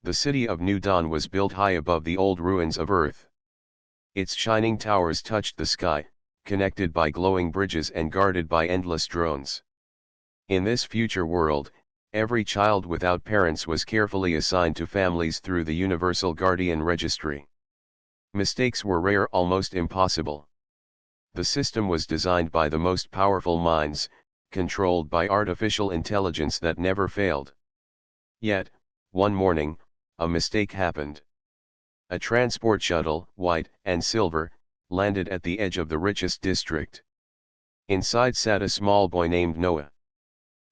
The city of New Dawn was built high above the old ruins of Earth. Its shining towers touched the sky, connected by glowing bridges and guarded by endless drones. In this future world, every child without parents was carefully assigned to families through the Universal Guardian Registry. Mistakes were rare, almost impossible. The system was designed by the most powerful minds, controlled by artificial intelligence that never failed. Yet, one morning, a mistake happened. A transport shuttle, white and silver, landed at the edge of the richest district. Inside sat a small boy named Noah.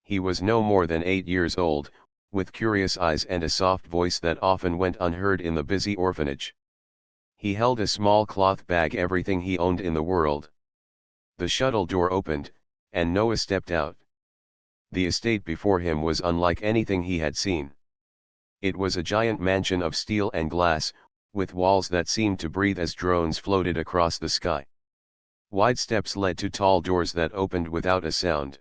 He was no more than 8 years old, with curious eyes and a soft voice that often went unheard in the busy orphanage. He held a small cloth bag, everything he owned in the world. The shuttle door opened, and Noah stepped out. The estate before him was unlike anything he had seen. It was a giant mansion of steel and glass, with walls that seemed to breathe as drones floated across the sky. Wide steps led to tall doors that opened without a sound.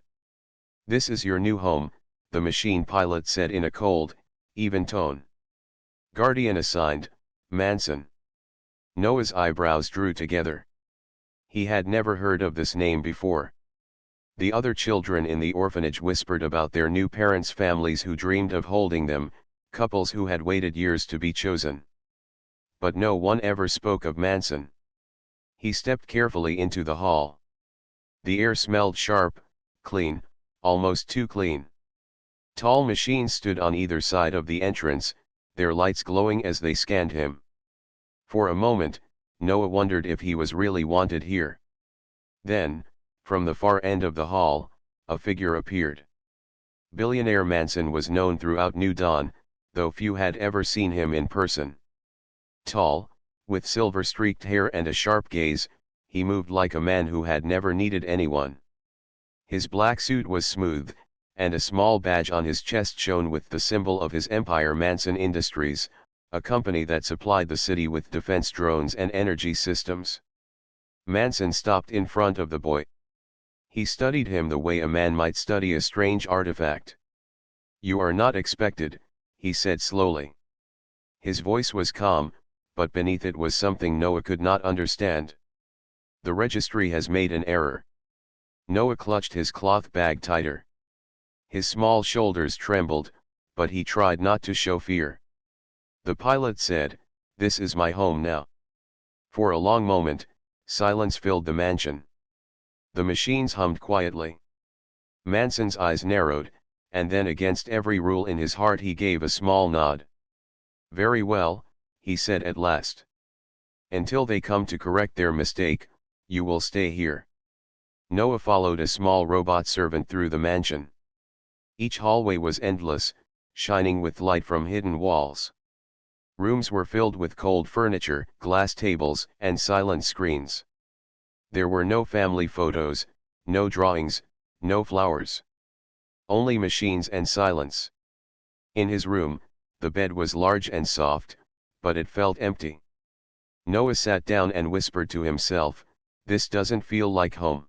"This is your new home," the machine pilot said in a cold, even tone. "Guardian assigned, Manson." Noah's eyebrows drew together. He had never heard of this name before. The other children in the orphanage whispered about their new parents' families who dreamed of holding them, couples who had waited years to be chosen. But no one ever spoke of Manson. He stepped carefully into the hall. The air smelled sharp, clean, almost too clean. Tall machines stood on either side of the entrance, their lights glowing as they scanned him. For a moment, Noah wondered if he was really wanted here. Then, from the far end of the hall, a figure appeared. Billionaire Manson was known throughout New Dawn, though few had ever seen him in person. Tall, with silver-streaked hair and a sharp gaze, he moved like a man who had never needed anyone. His black suit was smooth, and a small badge on his chest shone with the symbol of his empire, Manson Industries, a company that supplied the city with defense drones and energy systems. Manson stopped in front of the boy. He studied him the way a man might study a strange artifact. "You are not expected," he said slowly. His voice was calm, but beneath it was something Noah could not understand. "The registry has made an error." Noah clutched his cloth bag tighter. His small shoulders trembled, but he tried not to show fear. The pilot said, "This is my home now." For a long moment, silence filled the mansion. The machines hummed quietly. Manson's eyes narrowed, and then against every rule in his heart he gave a small nod. "Very well," he said at last. "Until they come to correct their mistake, you will stay here." Noah followed a small robot servant through the mansion. Each hallway was endless, shining with light from hidden walls. Rooms were filled with cold furniture, glass tables, and silent screens. There were no family photos, no drawings, no flowers. Only machines and silence. In his room, the bed was large and soft, but it felt empty. Noah sat down and whispered to himself, "This doesn't feel like home."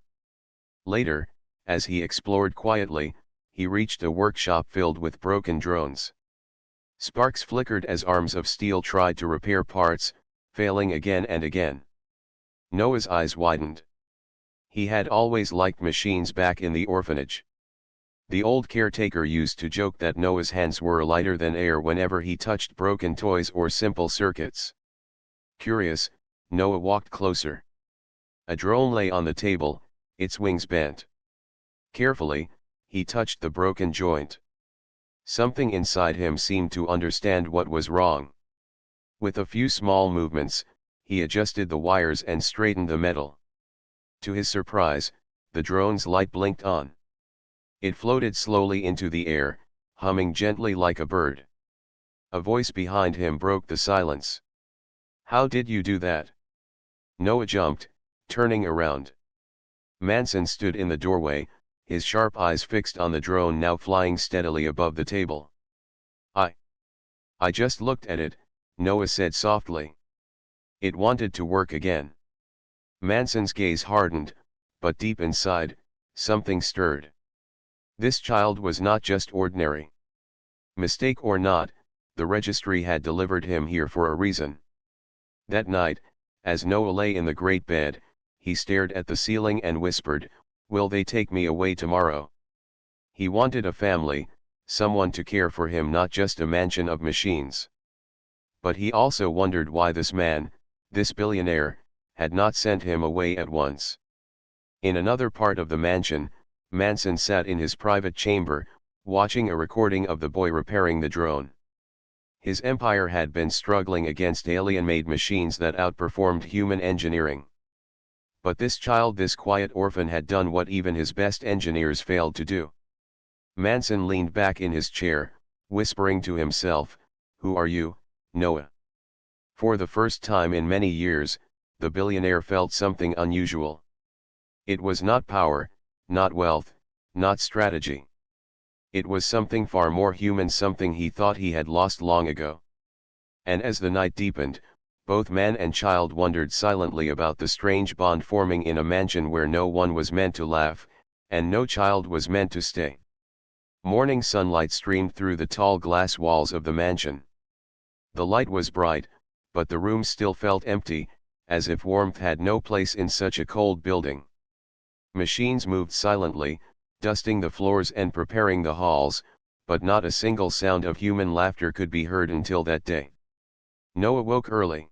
Later, as he explored quietly, he reached a workshop filled with broken drones. Sparks flickered as arms of steel tried to repair parts, failing again and again. Noah's eyes widened. He had always liked machines back in the orphanage. The old caretaker used to joke that Noah's hands were lighter than air whenever he touched broken toys or simple circuits. Curious, Noah walked closer. A drone lay on the table, its wings bent. Carefully, he touched the broken joint. Something inside him seemed to understand what was wrong. With a few small movements, he adjusted the wires and straightened the metal. To his surprise, the drone's light blinked on. It floated slowly into the air, humming gently like a bird. A voice behind him broke the silence. "How did you do that?" Noah jumped, turning around. Manson stood in the doorway, his sharp eyes fixed on the drone now flying steadily above the table. I just looked at it," Noah said softly. "It wanted to work again." Manson's gaze hardened, but deep inside, something stirred. This child was not just ordinary. Mistake or not, the registry had delivered him here for a reason. That night, as Noah lay in the great bed, he stared at the ceiling and whispered, "Will they take me away tomorrow?" He wanted a family, someone to care for him, not just a mansion of machines. But he also wondered why this man, this billionaire, had not sent him away at once. In another part of the mansion, Manson sat in his private chamber, watching a recording of the boy repairing the drone. His empire had been struggling against alien-made machines that outperformed human engineering. But this child, this quiet orphan, had done what even his best engineers failed to do. Manson leaned back in his chair, whispering to himself, "Who are you, Noah?" For the first time in many years, the billionaire felt something unusual. It was not power, not wealth, not strategy. It was something far more human, something he thought he had lost long ago. And as the night deepened, both man and child wondered silently about the strange bond forming in a mansion where no one was meant to laugh, and no child was meant to stay. Morning sunlight streamed through the tall glass walls of the mansion. The light was bright, but the room still felt empty, as if warmth had no place in such a cold building. Machines moved silently, dusting the floors and preparing the halls, but not a single sound of human laughter could be heard until that day. Noah woke early.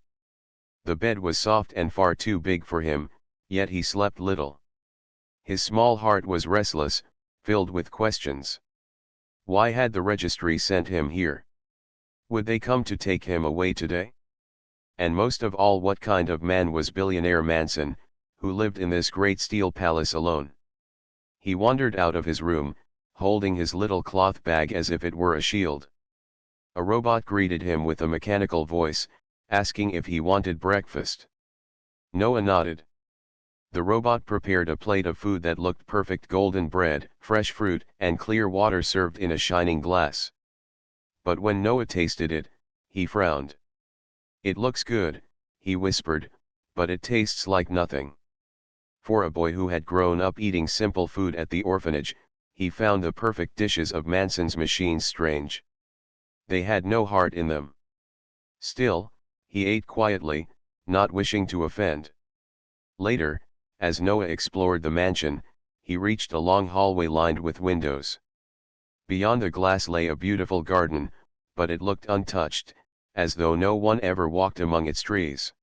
The bed was soft and far too big for him, yet he slept little. His small heart was restless, filled with questions. Why had the registry sent him here? Would they come to take him away today? And most of all, what kind of man was billionaire Manson, who lived in this great steel palace alone? He wandered out of his room, holding his little cloth bag as if it were a shield. A robot greeted him with a mechanical voice, asking if he wanted breakfast. Noah nodded. The robot prepared a plate of food that looked perfect: golden bread, fresh fruit, and clear water served in a shining glass. But when Noah tasted it, he frowned. "It looks good," he whispered, "but it tastes like nothing." For a boy who had grown up eating simple food at the orphanage, he found the perfect dishes of Manson's machines strange. They had no heart in them. Still, he ate quietly, not wishing to offend. Later, as Noah explored the mansion, he reached a long hallway lined with windows. Beyond the glass lay a beautiful garden, but it looked untouched, as though no one ever walked among its trees.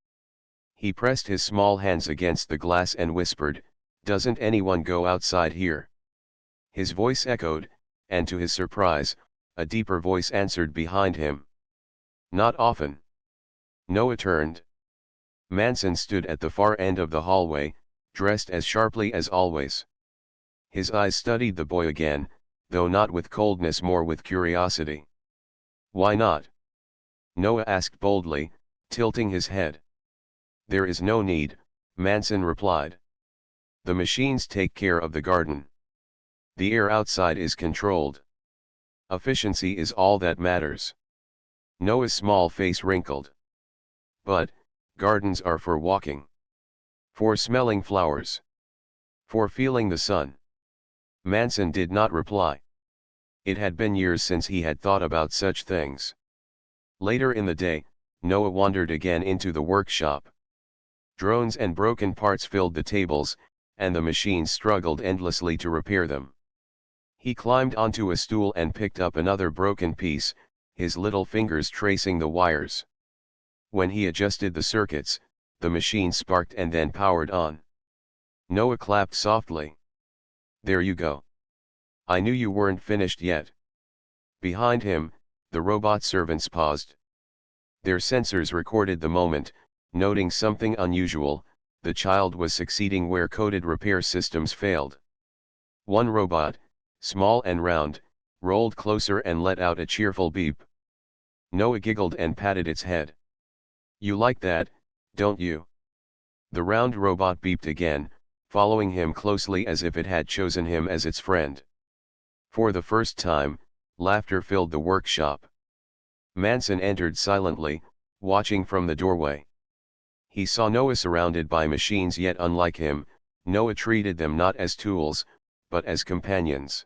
He pressed his small hands against the glass and whispered, "Doesn't anyone go outside here?" His voice echoed, and to his surprise, a deeper voice answered behind him. "Not often." Noah turned. Manson stood at the far end of the hallway, dressed as sharply as always. His eyes studied the boy again, though not with coldness, more with curiosity. "Why not?" Noah asked boldly, tilting his head. "There is no need," Manson replied. "The machines take care of the garden. The air outside is controlled. Efficiency is all that matters." Noah's small face wrinkled. "But, gardens are for walking. For smelling flowers. For feeling the sun." Manson did not reply. It had been years since he had thought about such things. Later in the day, Noah wandered again into the workshop. Drones and broken parts filled the tables, and the machines struggled endlessly to repair them. He climbed onto a stool and picked up another broken piece, his little fingers tracing the wires. When he adjusted the circuits, the machine sparked and then powered on. Noah clapped softly. "There you go. I knew you weren't finished yet." Behind him, the robot servants paused. Their sensors recorded the moment, noting something unusual: the child was succeeding where coded repair systems failed. One robot, small and round, rolled closer and let out a cheerful beep. Noah giggled and patted its head. "You like that, don't you?" The round robot beeped again, following him closely as if it had chosen him as its friend. For the first time, laughter filled the workshop. Manson entered silently, watching from the doorway. He saw Noah surrounded by machines, yet unlike him, Noah treated them not as tools, but as companions.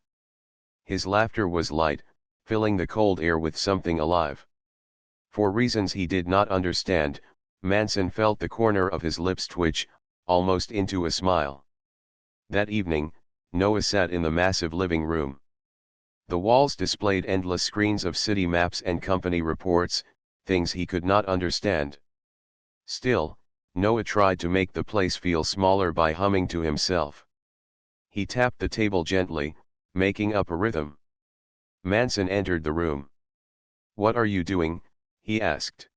His laughter was light, filling the cold air with something alive. For reasons he did not understand, Manson felt the corner of his lips twitch, almost into a smile. That evening, Noah sat in the massive living room. The walls displayed endless screens of city maps and company reports, things he could not understand. Still, Noah tried to make the place feel smaller by humming to himself. He tapped the table gently, making up a rhythm. Manson entered the room. "What are you doing?" he asked.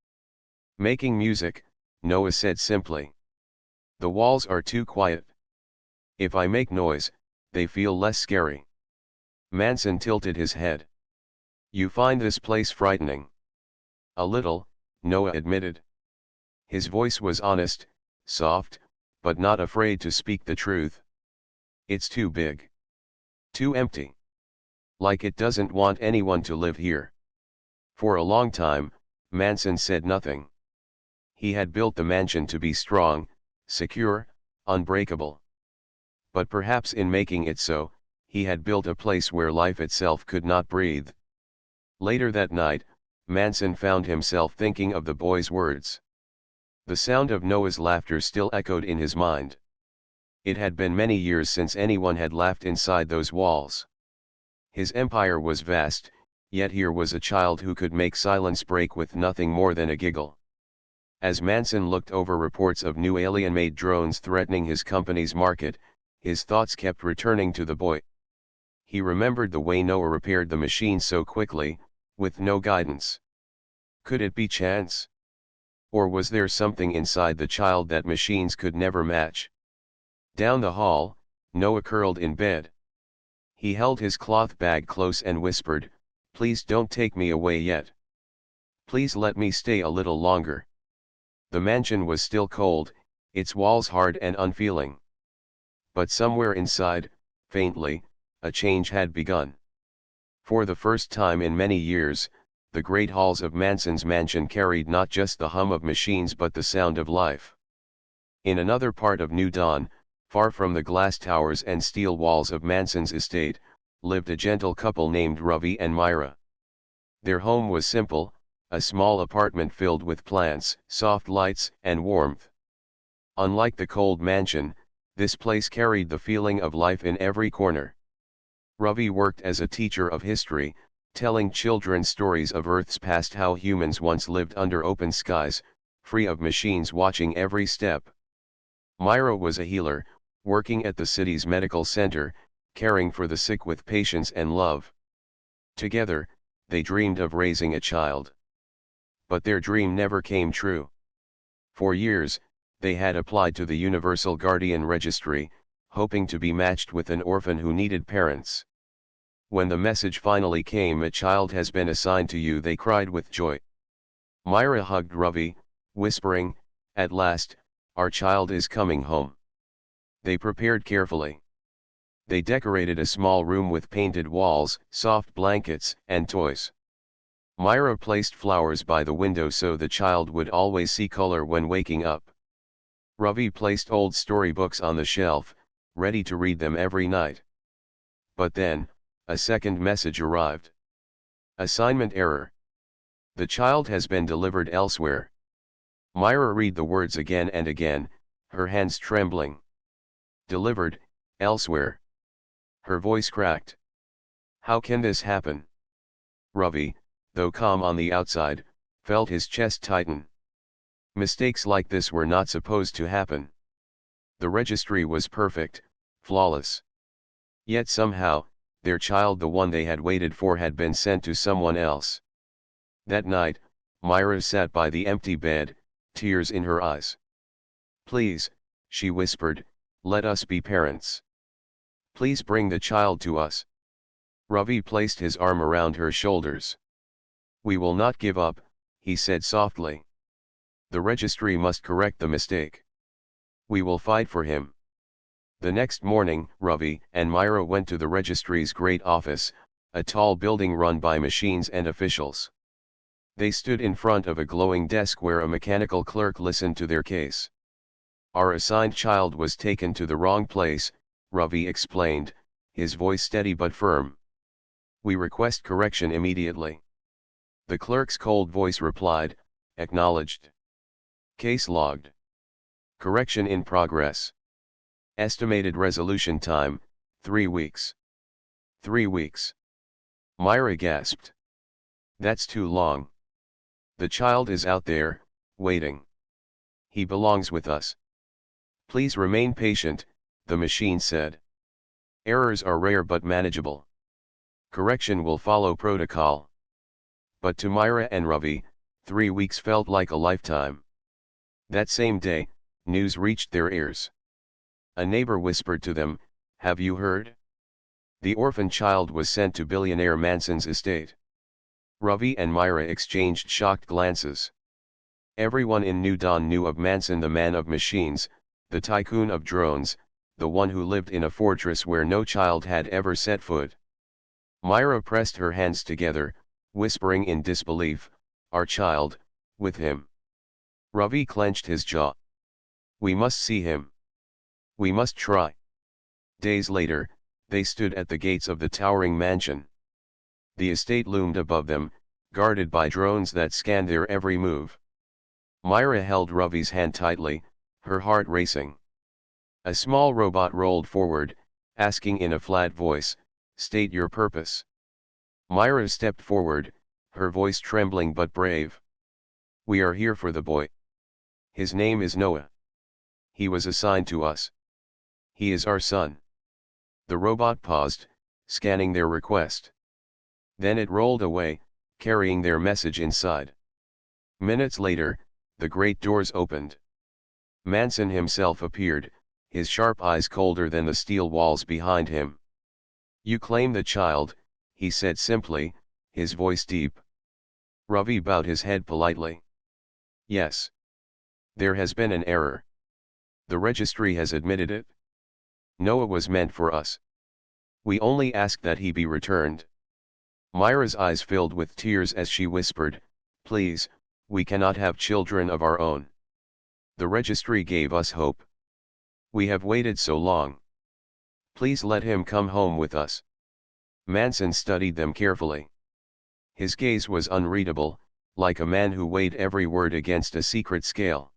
"Making music," Noah said simply. "The walls are too quiet. If I make noise, they feel less scary." Manson tilted his head. "You find this place frightening?" "A little," Noah admitted. His voice was honest, soft, but not afraid to speak the truth. "It's too big. Too empty. Like it doesn't want anyone to live here." For a long time, Manson said nothing. He had built the mansion to be strong, secure, unbreakable. But perhaps in making it so, he had built a place where life itself could not breathe. Later that night, Manson found himself thinking of the boy's words. The sound of Noah's laughter still echoed in his mind. It had been many years since anyone had laughed inside those walls. His empire was vast, yet here was a child who could make silence break with nothing more than a giggle. As Manson looked over reports of new alien-made drones threatening his company's market, his thoughts kept returning to the boy. He remembered the way Noah repaired the machine so quickly, with no guidance. Could it be chance? Or was there something inside the child that machines could never match? Down the hall, Noah curled in bed. He held his cloth bag close and whispered, "Please don't take me away yet. Please let me stay a little longer." The mansion was still cold, its walls hard and unfeeling. But somewhere inside, faintly, a change had begun. For the first time in many years, the great halls of Manson's mansion carried not just the hum of machines but the sound of life. In another part of New Dawn, far from the glass towers and steel walls of Manson's estate, lived a gentle couple named Ravi and Myra. Their home was simple, a small apartment filled with plants, soft lights, and warmth. Unlike the cold mansion, this place carried the feeling of life in every corner. Ravi worked as a teacher of history, telling children stories of Earth's past, how humans once lived under open skies, free of machines watching every step. Myra was a healer, working at the city's medical center, caring for the sick with patience and love. Together, they dreamed of raising a child. But their dream never came true. For years, they had applied to the Universal Guardian Registry, hoping to be matched with an orphan who needed parents. When the message finally came, "A child has been assigned to you," they cried with joy. Myra hugged Ravi, whispering, "At last, our child is coming home." They prepared carefully. They decorated a small room with painted walls, soft blankets, and toys. Myra placed flowers by the window so the child would always see color when waking up. Ravi placed old storybooks on the shelf, ready to read them every night. But then, a second message arrived. "Assignment error. The child has been delivered elsewhere." Myra read the words again and again, her hands trembling. "Delivered, elsewhere." Her voice cracked. "How can this happen?" Ravi, though calm on the outside, felt his chest tighten. Mistakes like this were not supposed to happen. The registry was perfect, flawless. Yet somehow, their child, the one they had waited for, had been sent to someone else. That night, Myra sat by the empty bed, tears in her eyes. "Please," she whispered, "let us be parents. Please bring the child to us." Ravi placed his arm around her shoulders. "We will not give up," he said softly. "The registry must correct the mistake. We will fight for him." The next morning, Ravi and Myra went to the registry's great office, a tall building run by machines and officials. They stood in front of a glowing desk where a mechanical clerk listened to their case. "Our assigned child was taken to the wrong place," Ravi explained, his voice steady but firm. "We request correction immediately." The clerk's cold voice replied, "Acknowledged. Case logged. Correction in progress. Estimated resolution time, 3 weeks. 3 weeks. Myra gasped. That's too long. The child is out there, waiting. He belongs with us. Please remain patient, the machine said. Errors are rare but manageable. Correction will follow protocol. But to Myra and Ravi, 3 weeks felt like a lifetime. That same day, news reached their ears. A neighbor whispered to them, "Have you heard? The orphan child was sent to billionaire Manson's estate." Ravi and Myra exchanged shocked glances. Everyone in New Dawn knew of Manson, the man of machines, the tycoon of drones, the one who lived in a fortress where no child had ever set foot. Myra pressed her hands together, whispering in disbelief, "Our child, with him." Ravi clenched his jaw. "We must see him. We must try." Days later, they stood at the gates of the towering mansion. The estate loomed above them, guarded by drones that scanned their every move. Myra held Ravi's hand tightly, her heart racing. A small robot rolled forward, asking in a flat voice, "State your purpose." Myra stepped forward, her voice trembling but brave. "We are here for the boy. His name is Noah. He was assigned to us. He is our son." The robot paused, scanning their request. Then it rolled away, carrying their message inside. Minutes later, the great doors opened. Manson himself appeared, his sharp eyes colder than the steel walls behind him. "You claim the child," he said simply, his voice deep. Ravi bowed his head politely. "Yes. There has been an error. The registry has admitted it. Noah was meant for us. We only ask that he be returned." Myra's eyes filled with tears as she whispered, "Please, we cannot have children of our own. The registry gave us hope. We have waited so long. Please let him come home with us." Manson studied them carefully. His gaze was unreadable, like a man who weighed every word against a secret scale.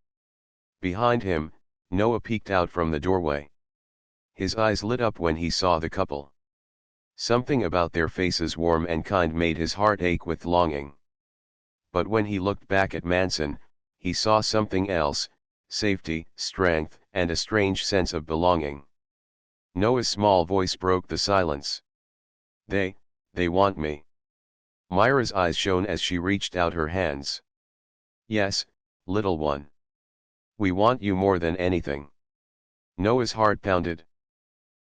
Behind him, Noah peeked out from the doorway. His eyes lit up when he saw the couple. Something about their faces, warm and kind, made his heart ache with longing. But when he looked back at Manson, he saw something else: safety, strength, and a strange sense of belonging. Noah's small voice broke the silence. They want me." Myra's eyes shone as she reached out her hands. "Yes, little one. We want you more than anything." Noah's heart pounded.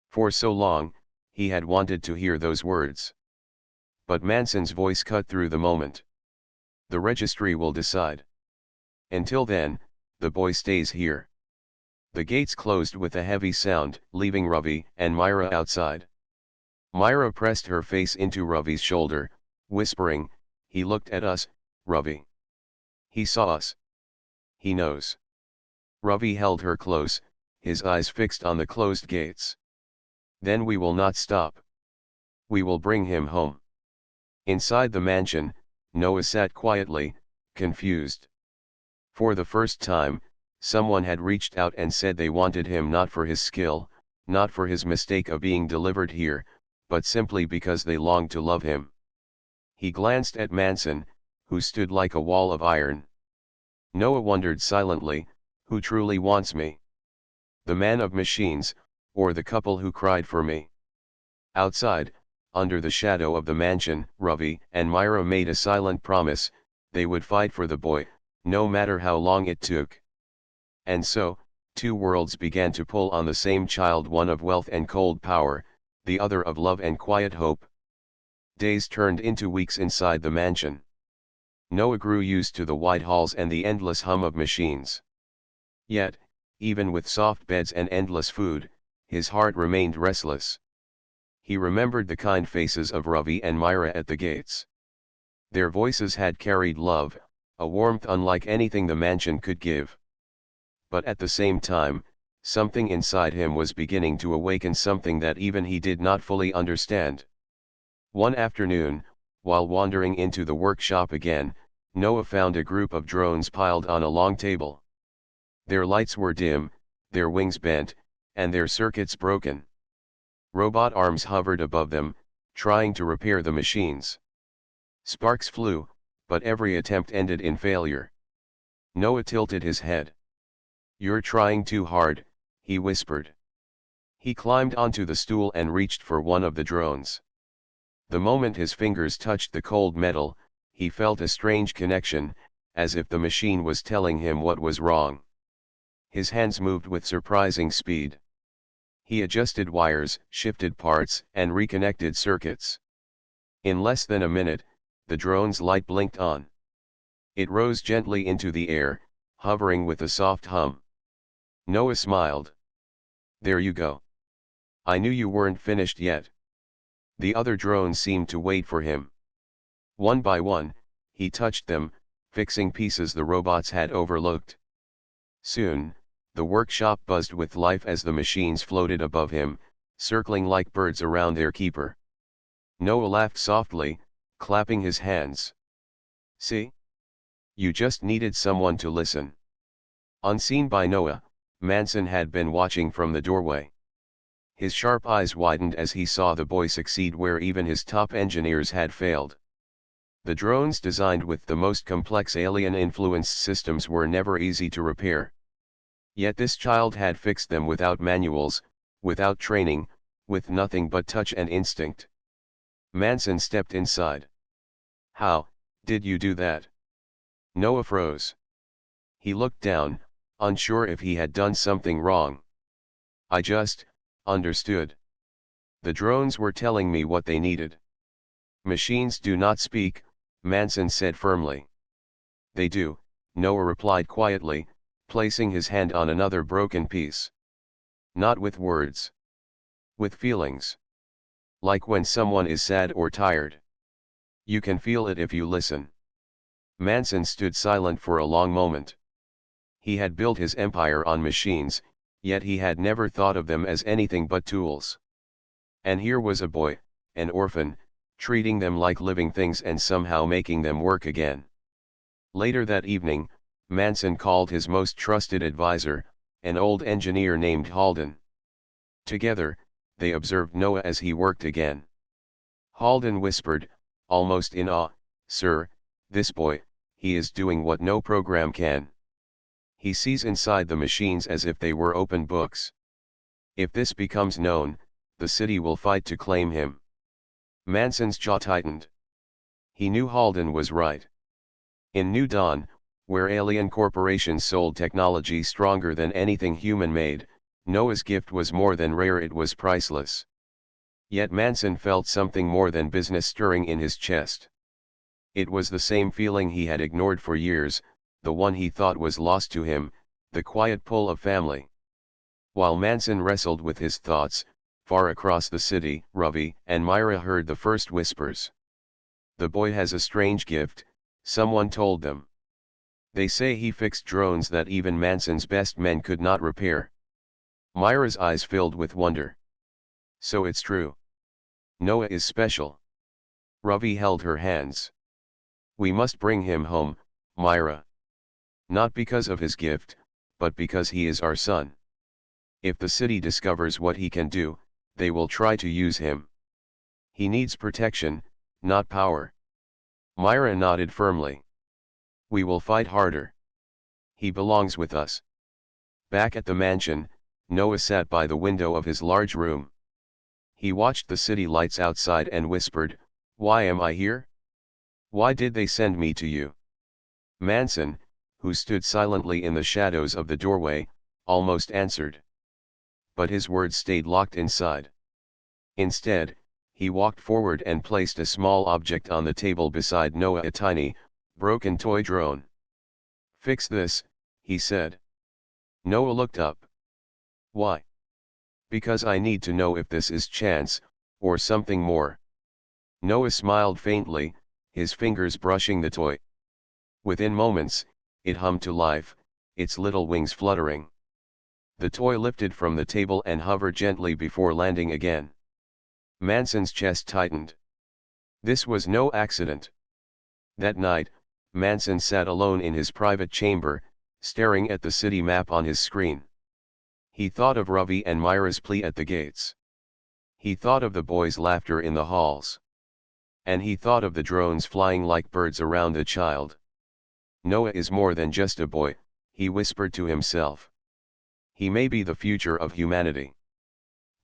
For so long, he had wanted to hear those words. But Manson's voice cut through the moment. "The registry will decide. Until then, the boy stays here." The gates closed with a heavy sound, leaving Ravi and Myra outside. Myra pressed her face into Ravi's shoulder, whispering, "He looked at us, Ravi. He saw us. He knows." Ravi held her close, his eyes fixed on the closed gates. "Then we will not stop. We will bring him home." Inside the mansion, Noah sat quietly, confused. For the first time, someone had reached out and said they wanted him, not for his skill, not for his mistake of being delivered here, but simply because they longed to love him. He glanced at Manson, who stood like a wall of iron. Noah wondered silently, who truly wants me? The man of machines, or the couple who cried for me? Outside, under the shadow of the mansion, Ravi and Myra made a silent promise: they would fight for the boy, no matter how long it took. And so, two worlds began to pull on the same child, one of wealth and cold power, the other of love and quiet hope. Days turned into weeks inside the mansion. Noah grew used to the wide halls and the endless hum of machines. Yet, even with soft beds and endless food, his heart remained restless. He remembered the kind faces of Ravi and Myra at the gates. Their voices had carried love, a warmth unlike anything the mansion could give. But at the same time, something inside him was beginning to awaken, something that even he did not fully understand. One afternoon, While wandering into the workshop again, Noah found a group of drones piled on a long table. Their lights were dim, their wings bent, and their circuits broken. Robot arms hovered above them, trying to repair the machines. Sparks flew, but every attempt ended in failure. Noah tilted his head. "You're trying too hard," he whispered. He climbed onto the stool and reached for one of the drones. The moment his fingers touched the cold metal, he felt a strange connection, as if the machine was telling him what was wrong. His hands moved with surprising speed. He adjusted wires, shifted parts, and reconnected circuits. In less than a minute, the drone's light blinked on. It rose gently into the air, hovering with a soft hum. Noah smiled. "There you go. I knew you weren't finished yet." The other drones seemed to wait for him. One by one, he touched them, fixing pieces the robots had overlooked. Soon, the workshop buzzed with life as the machines floated above him, circling like birds around their keeper. Noah laughed softly, clapping his hands. "See? You just needed someone to listen." Unseen by Noah, Manson had been watching from the doorway. His sharp eyes widened as he saw the boy succeed where even his top engineers had failed. The drones designed with the most complex alien-influenced systems were never easy to repair. Yet this child had fixed them without manuals, without training, with nothing but touch and instinct. Manson stepped inside. "How did you do that?" Noah froze. He looked down, unsure if he had done something wrong. "I just understood. The drones were telling me what they needed." "Machines do not speak," Manson said firmly. "They do," Noah replied quietly, placing his hand on another broken piece. "Not with words. With feelings. Like when someone is sad or tired. You can feel it if you listen." Manson stood silent for a long moment. He had built his empire on machines, yet he had never thought of them as anything but tools. And here was a boy, an orphan, treating them like living things and somehow making them work again. Later that evening, Manson called his most trusted advisor, an old engineer named Halden. Together, they observed Noah as he worked again. Halden whispered, almost in awe, "Sir, this boy, he is doing what no program can. He sees inside the machines as if they were open books. If this becomes known, the city will fight to claim him." Manson's jaw tightened. He knew Halden was right. In New Dawn, where alien corporations sold technology stronger than anything human made, Noah's gift was more than rare, it was priceless. Yet Manson felt something more than business stirring in his chest. It was the same feeling he had ignored for years, the one he thought was lost to him, the quiet pull of family. While Manson wrestled with his thoughts, far across the city, Ravi and Myra heard the first whispers. "The boy has a strange gift," someone told them. "They say he fixed drones that even Manson's best men could not repair." Myra's eyes filled with wonder. "So it's true. Noah is special." Ravi held her hands. "We must bring him home, Myra. Not because of his gift, but because he is our son. If the city discovers what he can do, they will try to use him. He needs protection, not power." Myra nodded firmly. "We will fight harder. He belongs with us." Back at the mansion, Noah sat by the window of his large room. He watched the city lights outside and whispered, "Why am I here? Why did they send me to you?" Manson, who stood silently in the shadows of the doorway, almost answered. But his words stayed locked inside. Instead, he walked forward and placed a small object on the table beside Noah, a tiny, broken toy drone. "Fix this," he said. Noah looked up. "Why?" "Because I need to know if this is chance, or something more." Noah smiled faintly, his fingers brushing the toy. Within moments, it hummed to life, its little wings fluttering. The toy lifted from the table and hovered gently before landing again. Manson's chest tightened. This was no accident. That night, Manson sat alone in his private chamber, staring at the city map on his screen. He thought of Ravi and Myra's plea at the gates. He thought of the boys' laughter in the halls. And he thought of the drones flying like birds around the child. Noah is more than just a boy, he whispered to himself. He may be the future of humanity.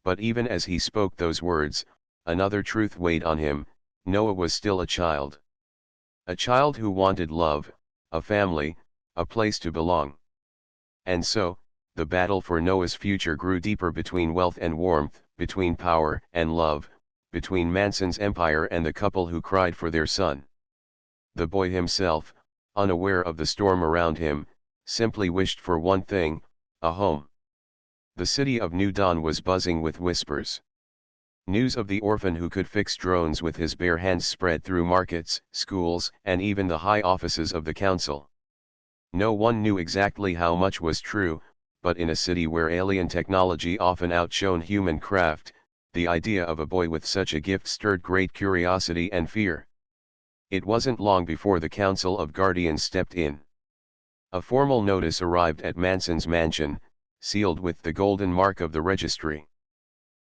But even as he spoke those words, another truth weighed on him: Noah was still a child. A child who wanted love, a family, a place to belong. And so, the battle for Noah's future grew deeper between wealth and warmth, between power and love, between Manson's empire and the couple who cried for their son. The boy himself, unaware of the storm around him, simply wished for one thing: a home. The city of New Dawn was buzzing with whispers. News of the orphan who could fix drones with his bare hands spread through markets, schools, and even the high offices of the council. No one knew exactly how much was true, but in a city where alien technology often outshone human craft, the idea of a boy with such a gift stirred great curiosity and fear. It wasn't long before the Council of Guardians stepped in. A formal notice arrived at Manson's mansion, sealed with the golden mark of the registry.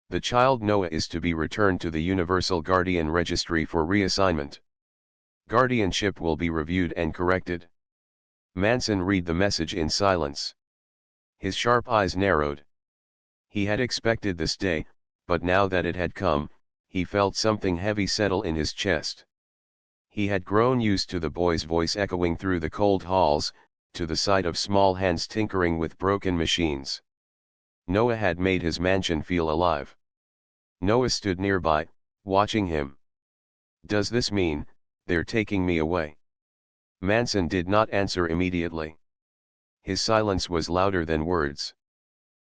The child Noah is to be returned to the Universal Guardian Registry for reassignment. Guardianship will be reviewed and corrected. Manson read the message in silence. His sharp eyes narrowed. He had expected this day, but now that it had come, he felt something heavy settle in his chest. He had grown used to the boy's voice echoing through the cold halls, to the sight of small hands tinkering with broken machines. Noah had made his mansion feel alive. Noah stood nearby, watching him. Does this mean they're taking me away? Manson did not answer immediately. His silence was louder than words.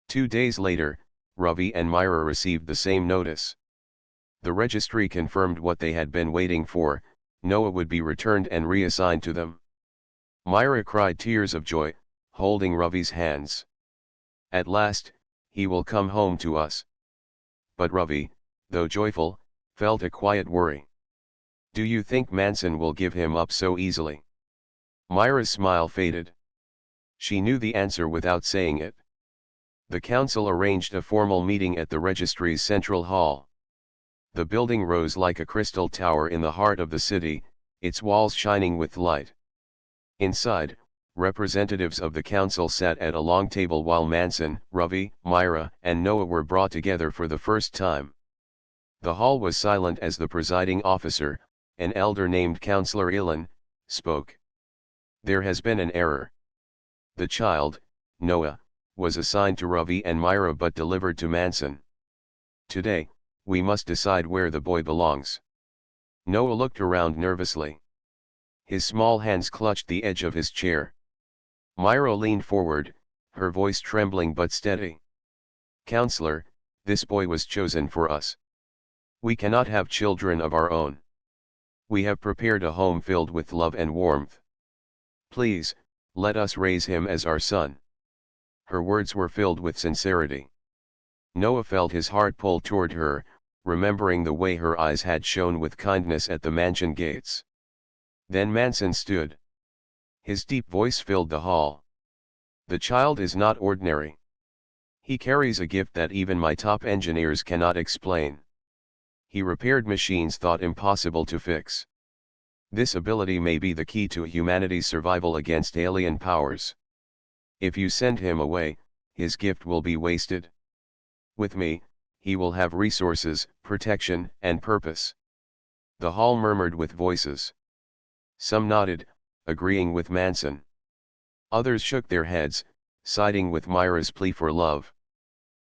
2 days later, Ravi and Myra received the same notice. The registry confirmed what they had been waiting for: Noah would be returned and reassigned to them. Myra cried tears of joy, holding Ravi's hands. At last, he will come home to us. But Ravi, though joyful, felt a quiet worry. Do you think Manson will give him up so easily? Myra's smile faded. She knew the answer without saying it. The council arranged a formal meeting at the registry's central hall. The building rose like a crystal tower in the heart of the city, its walls shining with light. Inside, representatives of the council sat at a long table while Manson, Ravi, Myra, and Noah were brought together for the first time. The hall was silent as the presiding officer, an elder named Counselor Ilan, spoke. There has been an error. The child, Noah, was assigned to Ravi and Myra but delivered to Manson. Today, we must decide where the boy belongs. Noah looked around nervously. His small hands clutched the edge of his chair. Myra leaned forward, her voice trembling but steady. Counselor, this boy was chosen for us. We cannot have children of our own. We have prepared a home filled with love and warmth. Please, let us raise him as our son. Her words were filled with sincerity. Noah felt his heart pull toward her, remembering the way her eyes had shone with kindness at the mansion gates. Then Manson stood. His deep voice filled the hall. The child is not ordinary. He carries a gift that even my top engineers cannot explain. He repaired machines thought impossible to fix. This ability may be the key to humanity's survival against alien powers. If you send him away, his gift will be wasted. With me, he will have resources, protection, and purpose. The hall murmured with voices. Some nodded, agreeing with Manson. Others shook their heads, siding with Myra's plea for love.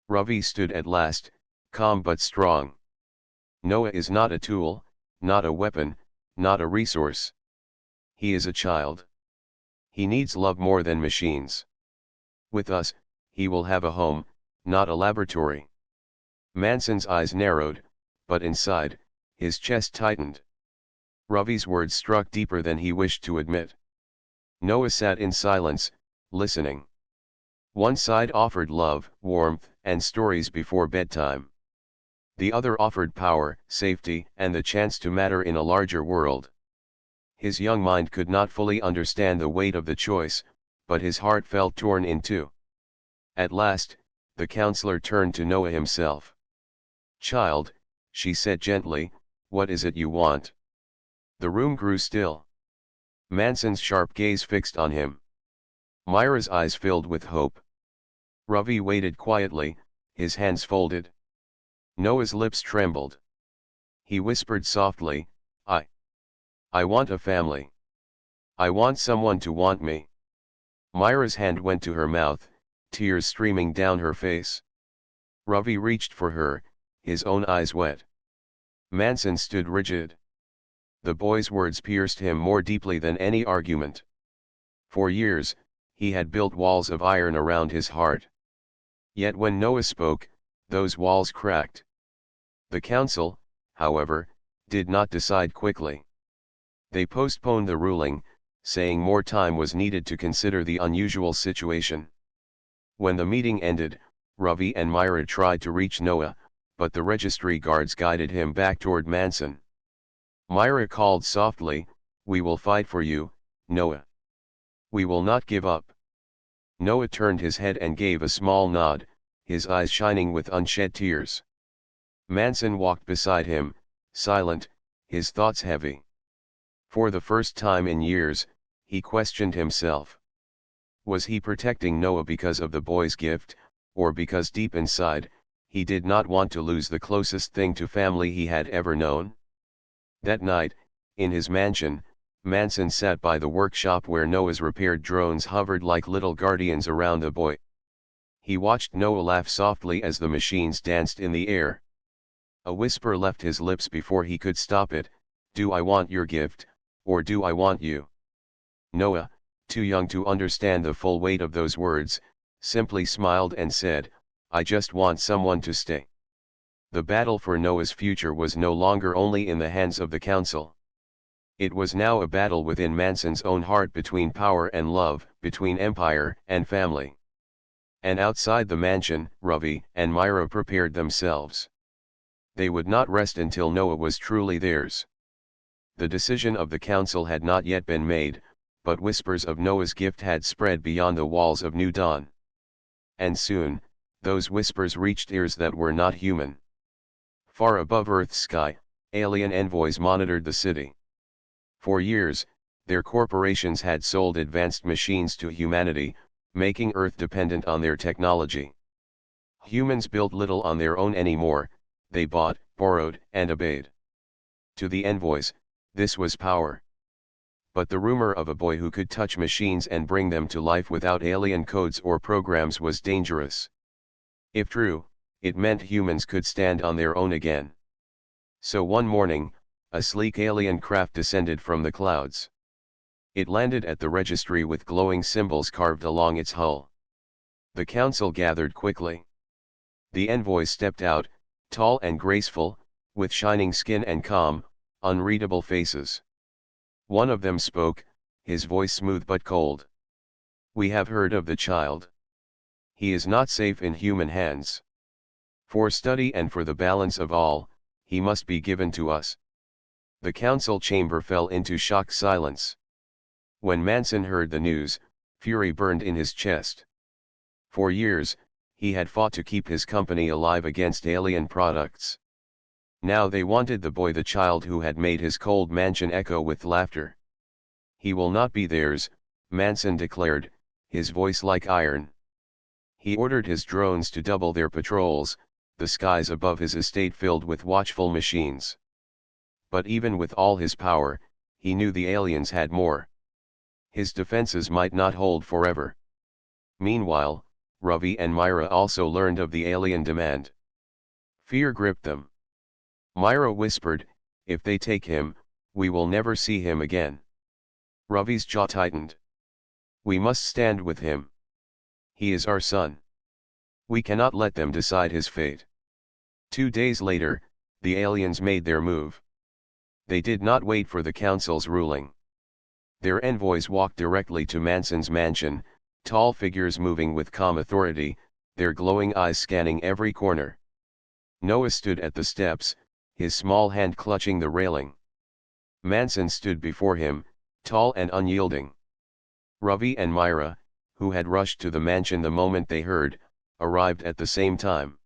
Ravi stood at last, calm but strong. Noah is not a tool, not a weapon, not a resource. He is a child. He needs love more than machines. With us, he will have a home, not a laboratory. Manson's eyes narrowed, but inside, his chest tightened. Ravi's words struck deeper than he wished to admit. Noah sat in silence, listening. One side offered love, warmth, and stories before bedtime. The other offered power, safety, and the chance to matter in a larger world. His young mind could not fully understand the weight of the choice, but his heart felt torn in two. At last, the counselor turned to Noah himself. "Child," she said gently, "what is it you want?" The room grew still. Manson's sharp gaze fixed on him. Myra's eyes filled with hope. Ravi waited quietly, his hands folded. Noah's lips trembled. He whispered softly, I want a family. I want someone to want me." Myra's hand went to her mouth, tears streaming down her face. Ravi reached for her, his own eyes wet. Manson stood rigid. The boy's words pierced him more deeply than any argument. For years, he had built walls of iron around his heart. Yet when Noah spoke, those walls cracked. The council, however, did not decide quickly. They postponed the ruling, saying more time was needed to consider the unusual situation. When the meeting ended, Ravi and Myra tried to reach Noah, but the registry guards guided him back toward Manson. Myra called softly, "We will fight for you, Noah. We will not give up." Noah turned his head and gave a small nod, his eyes shining with unshed tears. Manson walked beside him, silent, his thoughts heavy. For the first time in years, he questioned himself. Was he protecting Noah because of the boy's gift, or because deep inside, he did not want to lose the closest thing to family he had ever known? That night, in his mansion, Manson sat by the workshop where Noah's repaired drones hovered like little guardians around the boy. He watched Noah laugh softly as the machines danced in the air. A whisper left his lips before he could stop it, "Do I want your gift, or do I want you?" Noah, too young to understand the full weight of those words, simply smiled and said, "I just want someone to stay." The battle for Noah's future was no longer only in the hands of the council. It was now a battle within Manson's own heart, between power and love, between empire and family. And outside the mansion, Ravi and Myra prepared themselves. They would not rest until Noah was truly theirs. The decision of the council had not yet been made, but whispers of Noah's gift had spread beyond the walls of New Dawn. And soon, those whispers reached ears that were not human. Far above Earth's sky, alien envoys monitored the city. For years, their corporations had sold advanced machines to humanity, making Earth dependent on their technology. Humans built little on their own anymore, they bought, borrowed, and obeyed. To the envoys, this was power. But the rumor of a boy who could touch machines and bring them to life without alien codes or programs was dangerous. If true, it meant humans could stand on their own again. So one morning, a sleek alien craft descended from the clouds. It landed at the registry with glowing symbols carved along its hull. The council gathered quickly. The envoys stepped out, tall and graceful, with shining skin and calm, unreadable faces. One of them spoke, his voice smooth but cold. "We have heard of the child. He is not safe in human hands. For study and for the balance of all, he must be given to us." The council chamber fell into shocked silence. When Manson heard the news, fury burned in his chest. For years, he had fought to keep his company alive against alien products. Now they wanted the boy, the child who had made his cold mansion echo with laughter. "He will not be theirs," Manson declared, his voice like iron. He ordered his drones to double their patrols, the skies above his estate filled with watchful machines. But even with all his power, he knew the aliens had more. His defenses might not hold forever. Meanwhile, Ravi and Myra also learned of the alien demand. Fear gripped them. Myra whispered, "If they take him, we will never see him again." Ravi's jaw tightened. "We must stand with him. He is our son. We cannot let them decide his fate." 2 days later, the aliens made their move. They did not wait for the council's ruling. Their envoys walked directly to Manson's mansion, tall figures moving with calm authority, their glowing eyes scanning every corner. Noah stood at the steps, his small hand clutching the railing. Manson stood before him, tall and unyielding. Ravi and Myra, who had rushed to the mansion the moment they heard, arrived at the same time.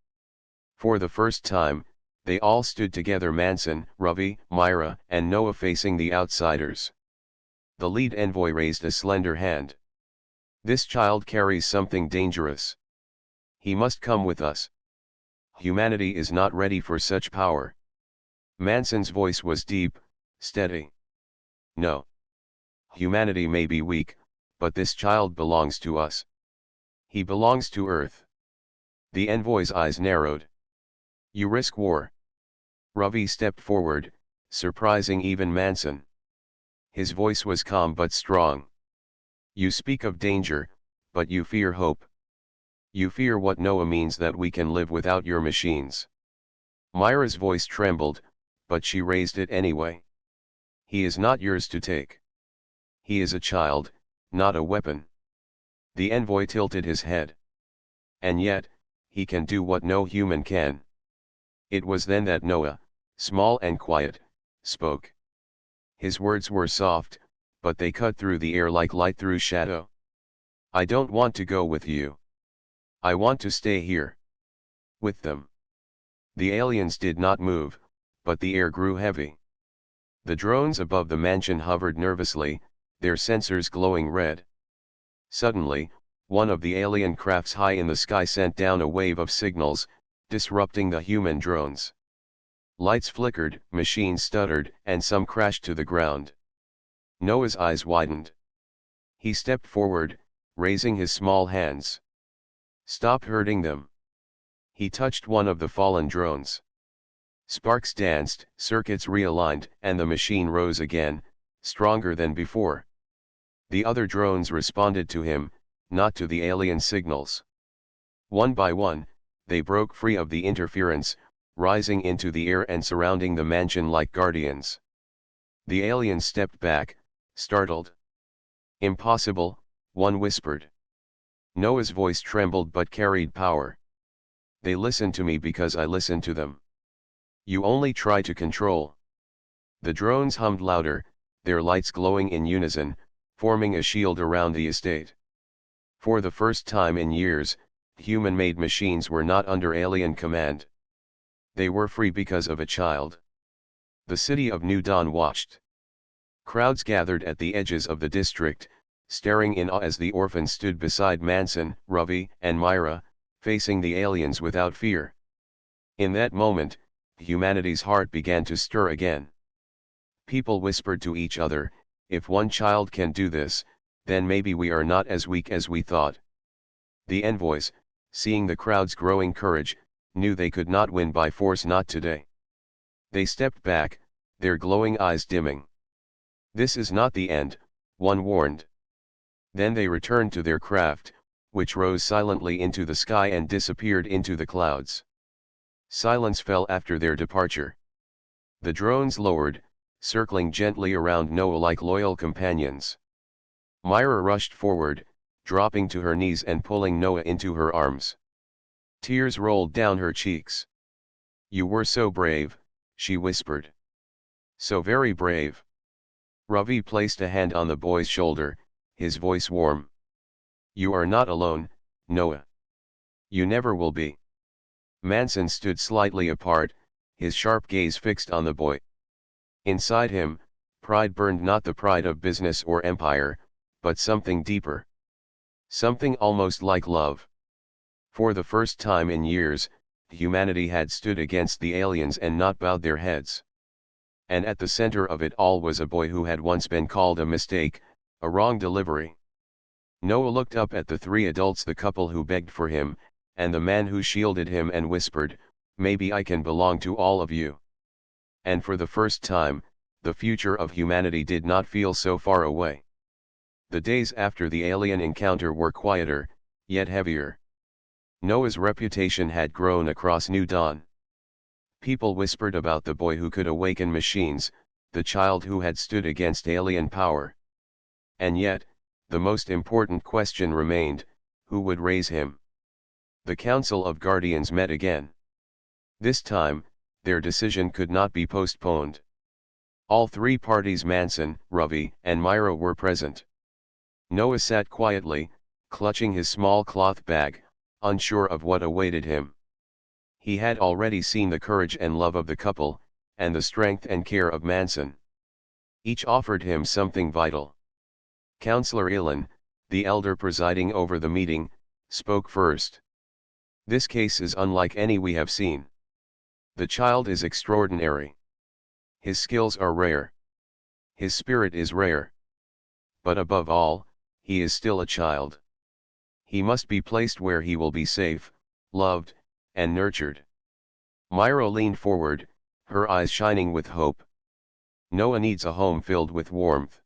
For the first time, they all stood together: Manson, Ravi, Myra, and Noah facing the outsiders. The lead envoy raised a slender hand. "This child carries something dangerous. He must come with us. Humanity is not ready for such power." Manson's voice was deep, steady. "No. Humanity may be weak, but this child belongs to us. He belongs to Earth." The envoy's eyes narrowed. "You risk war." Ravi stepped forward, surprising even Manson. His voice was calm but strong. "You speak of danger, but you fear hope. You fear what Noah means, that we can live without your machines." Myra's voice trembled, but she raised it anyway. "He is not yours to take. He is a child, not a weapon." The envoy tilted his head. "And yet, he can do what no human can." It was then that Noah, small and quiet, spoke. His words were soft, but they cut through the air like light through shadow. "I don't want to go with you. I want to stay here. With them." The aliens did not move, but the air grew heavy. The drones above the mansion hovered nervously, their sensors glowing red. Suddenly, one of the alien crafts high in the sky sent down a wave of signals, disrupting the human drones. Lights flickered, machines stuttered, and some crashed to the ground. Noah's eyes widened. He stepped forward, raising his small hands. "Stop hurting them." He touched one of the fallen drones. Sparks danced, circuits realigned, and the machine rose again, stronger than before. The other drones responded to him, not to the alien signals. One by one, they broke free of the interference, rising into the air and surrounding the mansion like guardians. The aliens stepped back, startled. "Impossible," one whispered. Noah's voice trembled but carried power. "They listen to me because I listen to them. You only try to control." The drones hummed louder, their lights glowing in unison, forming a shield around the estate. For the first time in years, human-made machines were not under alien command. They were free because of a child. The city of New Dawn watched. Crowds gathered at the edges of the district, staring in awe as the orphan stood beside Manson, Ravi, and Myra, facing the aliens without fear. In that moment, humanity's heart began to stir again. People whispered to each other, "If one child can do this, then maybe we are not as weak as we thought." The envoys, seeing the crowd's growing courage, knew they could not win by force, not today. They stepped back, their glowing eyes dimming. "This is not the end," one warned. Then they returned to their craft, which rose silently into the sky and disappeared into the clouds. Silence fell after their departure. The drones lowered, circling gently around Noah like loyal companions. Myra rushed forward, dropping to her knees and pulling Noah into her arms. Tears rolled down her cheeks. "You were so brave," she whispered. "So very brave." Ravi placed a hand on the boy's shoulder, his voice warm. "You are not alone, Noah. You never will be." Manson stood slightly apart, his sharp gaze fixed on the boy. Inside him, pride burned, not the pride of business or empire, but something deeper. Something almost like love. For the first time in years, humanity had stood against the aliens and not bowed their heads. And at the center of it all was a boy who had once been called a mistake, a wrong delivery. Noah looked up at the three adults, the couple who begged for him, and the man who shielded him, and whispered, "Maybe I can belong to all of you." And for the first time, the future of humanity did not feel so far away. The days after the alien encounter were quieter, yet heavier. Noah's reputation had grown across New Dawn. People whispered about the boy who could awaken machines, the child who had stood against alien power. And yet, the most important question remained: who would raise him? The Council of Guardians met again. This time, their decision could not be postponed. All three parties, Manson, Ravi, and Myra, were present. Noah sat quietly, clutching his small cloth bag, unsure of what awaited him. He had already seen the courage and love of the couple, and the strength and care of Manson. Each offered him something vital. Counselor Ilan, the elder presiding over the meeting, spoke first. "This case is unlike any we have seen. The child is extraordinary. His skills are rare. His spirit is rare. But above all, he is still a child. He must be placed where he will be safe, loved, and nurtured." Myra leaned forward, her eyes shining with hope. "Noah needs a home filled with warmth.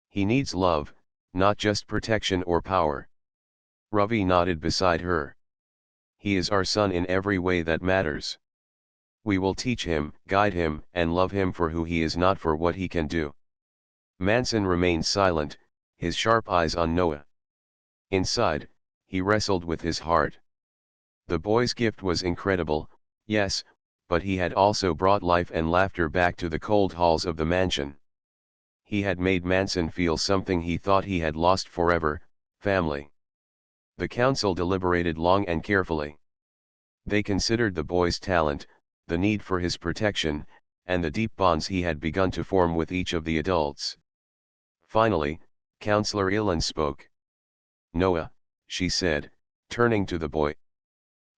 He needs love, not just protection or power." Ravi nodded beside her. "He is our son in every way that matters. We will teach him, guide him, and love him for who he is, not for what he can do." Manson remained silent, his sharp eyes on Noah. Inside, he wrestled with his heart. The boy's gift was incredible, yes, but he had also brought life and laughter back to the cold halls of the mansion. He had made Manson feel something he thought he had lost forever: family. The council deliberated long and carefully. They considered the boy's talent, the need for his protection, and the deep bonds he had begun to form with each of the adults. Finally, Counselor Ilan spoke. "Noah," she said, turning to the boy,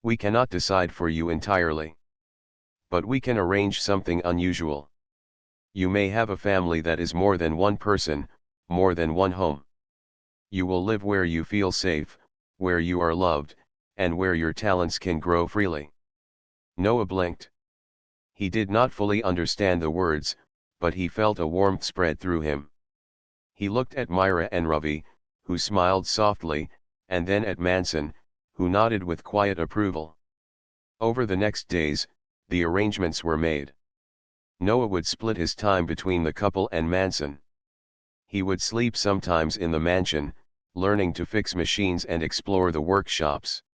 "we cannot decide for you entirely. But we can arrange something unusual. You may have a family that is more than one person, more than one home. You will live where you feel safe, where you are loved, and where your talents can grow freely." Noah blinked. He did not fully understand the words, but he felt a warmth spread through him. He looked at Myra and Ravi, who smiled softly, and then at Manson, who nodded with quiet approval. Over the next days, the arrangements were made. Noah would split his time between the couple and Manson. He would sleep sometimes in the mansion, learning to fix machines and explore the workshops.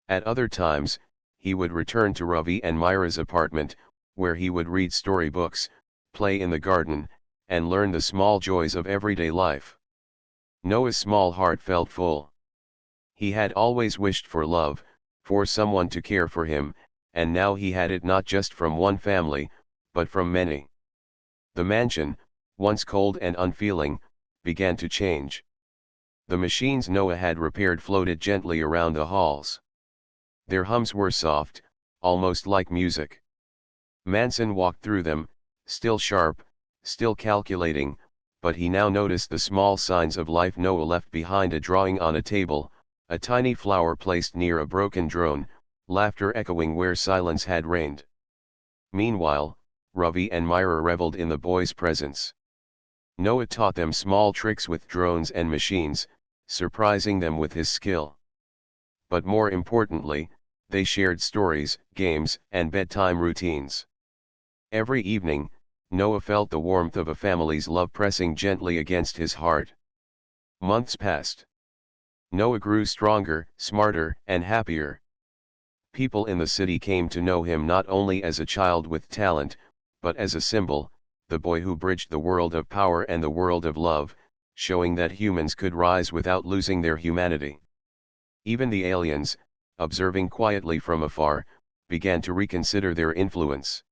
At other times, he would return to Ravi and Myra's apartment, where he would read storybooks, play in the garden, and learn the small joys of everyday life. Noah's small heart felt full. He had always wished for love, for someone to care for him, and now he had it not just from one family, but from many. The mansion, once cold and unfeeling, began to change. The machines Noah had repaired floated gently around the halls. Their hums were soft, almost like music. Manson walked through them, still sharp, still calculating, but he now noticed the small signs of life Noah left behind: a drawing on a table, a tiny flower placed near a broken drone, laughter echoing where silence had reigned. Meanwhile, Ravi and Myra reveled in the boys' presence. Noah taught them small tricks with drones and machines, surprising them with his skill. But more importantly, they shared stories, games, and bedtime routines. Every evening, Noah felt the warmth of a family's love pressing gently against his heart. Months passed. Noah grew stronger, smarter, and happier. People in the city came to know him not only as a child with talent, but as a symbol, the boy who bridged the world of power and the world of love, showing that humans could rise without losing their humanity. Even the aliens, observing quietly from afar, began to reconsider their influence.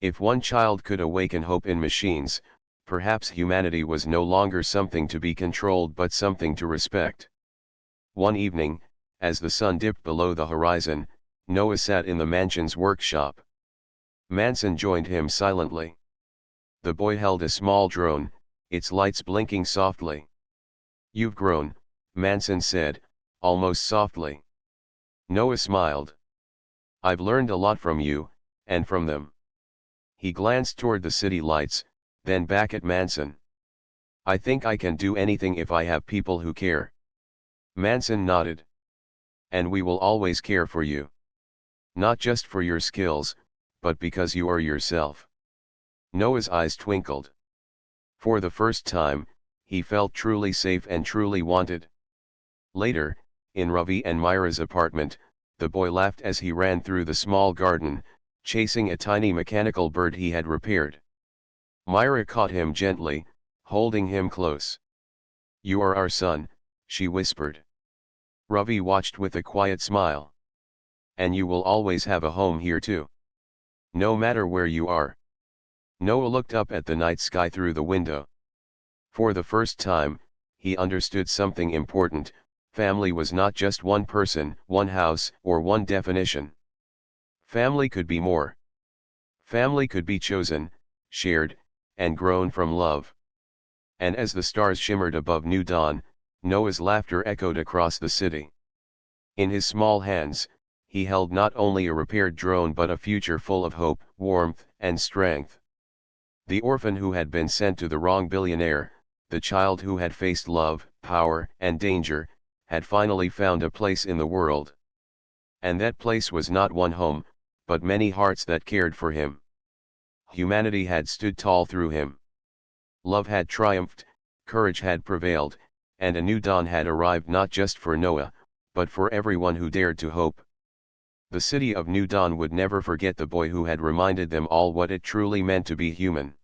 If one child could awaken hope in machines, perhaps humanity was no longer something to be controlled but something to respect. One evening, as the sun dipped below the horizon, Noah sat in the mansion's workshop. Manson joined him silently. The boy held a small drone, its lights blinking softly. "You've grown," Manson said, almost softly. Noah smiled. "I've learned a lot from you, and from them." He glanced toward the city lights, then back at Manson. "I think I can do anything if I have people who care." Manson nodded. "And we will always care for you. Not just for your skills, but because you are yourself." Noah's eyes twinkled. For the first time, he felt truly safe and truly wanted. Later, in Ravi and Myra's apartment, The boy laughed as he ran through the small garden, chasing a tiny mechanical bird he had repaired. Myra caught him gently, holding him close. "You are our son," she whispered. Ravi watched with a quiet smile. "And you will always have a home here too. No matter where you are." Noah looked up at the night sky through the window. For the first time, he understood something important: family was not just one person, one house, or one definition. Family could be more. Family could be chosen, shared, and grown from love. And as the stars shimmered above new dawn, Noah's laughter echoed across the city. In his small hands, he held not only a repaired drone but a future full of hope, warmth, and strength. The orphan who had been sent to the wrong billionaire, the child who had faced love, power, and danger, had finally found a place in the world. And that place was not one home, but many hearts that cared for him. Humanity had stood tall through him. Love had triumphed, courage had prevailed, and a new dawn had arrived not just for Noah, but for everyone who dared to hope. The city of New Dawn would never forget the boy who had reminded them all what it truly meant to be human.